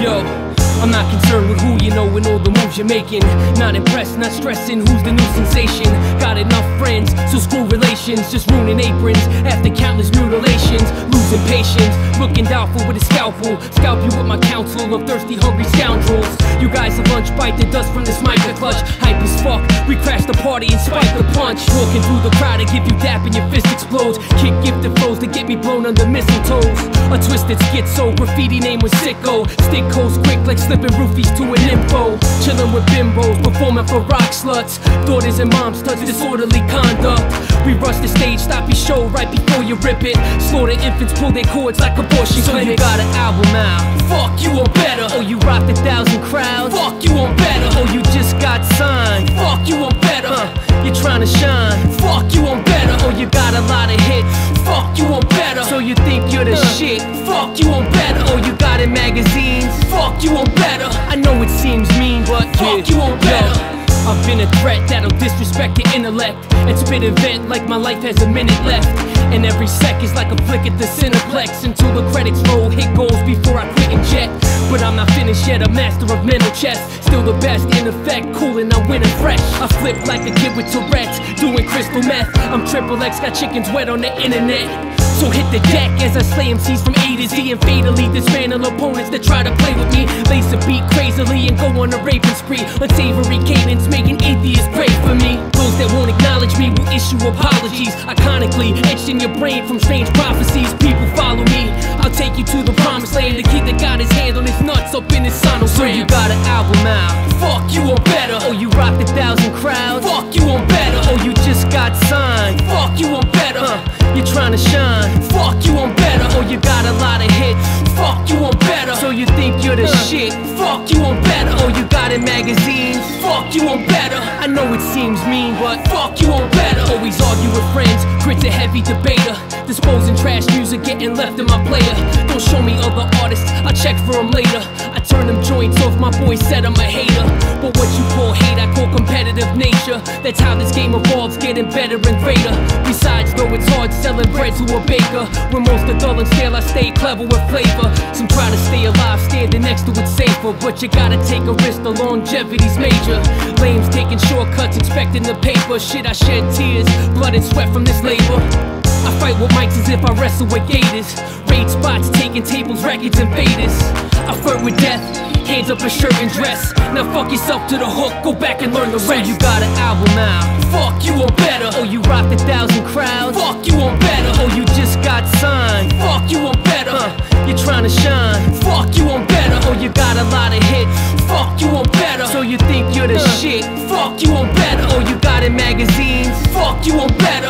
Yo, I'm not concerned with who you know and all the moves you're making. Not impressed, not stressing who's the new sensation. Got enough friends, so screw relations. Just ruining aprons after countless mutilations. Losing patience, looking doubtful with a scalpel. Scalp you with my counsel of thirsty, hungry scoundrels. You guys have lunch, bite the dust from this mic, a clutch. Hype as fuck, we crash the party and spike the punch. Walking through the crowd to give you dap and your fist explodes. Kick gifted flows to get me blown under mistletoes. A twisted schizo, graffiti name was Sicko. Stick hoes quick like slipping roofies to an info. Chillin' with bimbos, performing for rock sluts. Daughters and moms touch disorderly conduct. We rush the stage, stop your show right before you rip it. Slaughter infants, pull their cords like abortion clinics. So you got an album out, fuck you on better. Oh, you rocked 1,000 crowds, fuck you on better. Oh, you just got signed, fuck you on better. You're trying to shine, fuck you on better. Oh, you got a lot of hits, fuck you on better. So you think you're the shit, fuck you on better. Oh, you got in magazines, fuck you on better. I know it seems mean, but fuck you on better. I've been a threat that'll disrespect your intellect and spit a vent like my life has a minute left. And every sec is like a flick at the Cineplex until the credits roll, hit goals before I quit and jet. But I'm not finished yet, a master of mental chess. Still the best in effect, cool and I'm winning fresh. I flip like a kid with Tourette's, doing crystal meth. I'm triple X, got chickens wet on the internet. So hit the deck as I slay MCs from A to Z and fatally dismantle opponents that try to play with me. Lace a beat crazily and go on a raping spree. Unsavory cadence making atheists pray for me. Those that won't acknowledge me will issue apologies. Iconically etched in your brain from strange prophecies. People follow me, I'll take you to the promised land. The kid that got his hand on his nuts up in his sonogram. So you got an album out, fuck you on better. Oh, you rocked 1,000 crowds, fuck you on better. Oh, you just got signed, fuck you on better. You're trying to shine, fuck you on better. Oh, you got a lot of hits, fuck you on better. So you think you're the shit, fuck you on better. Oh, you got in magazines, fuck you on better. I know it seems mean, but fuck you on better. Always argue with friends, grit's a heavy debater. Disposing trash music, getting left in my player. Don't show me other artists, I'll check for them later. I turn them joints off, my boy said I'm a hater. But what you call hate, I call competitive nature. That's how this game evolves, getting better and greater. Besides, though it's hard selling bread to a baker. When most are dull and stale, I stay clever with flavor. Some try to stay alive, standing next to it safer. But you gotta take a risk, the longevity's major. Lames taking shortcuts, expecting the paper. Shit, I shed tears, blood and sweat from this labor. I fight with mics as if I wrestle with gators. Raid spots, taking tables, records, and faders. I flirt with death, hands up a shirt and dress. Now fuck yourself to the hook, go back and learn the rest. So you got an album out, fuck you on better. Oh, you rocked 1,000 crowds, fuck you on better. Oh, you just got signed, fuck you on better. You're trying to shine, fuck you on better. Oh, you got a lot of hits, fuck you on better. So you think you're the shit, fuck you on better. Oh, you got in magazines, fuck you on better.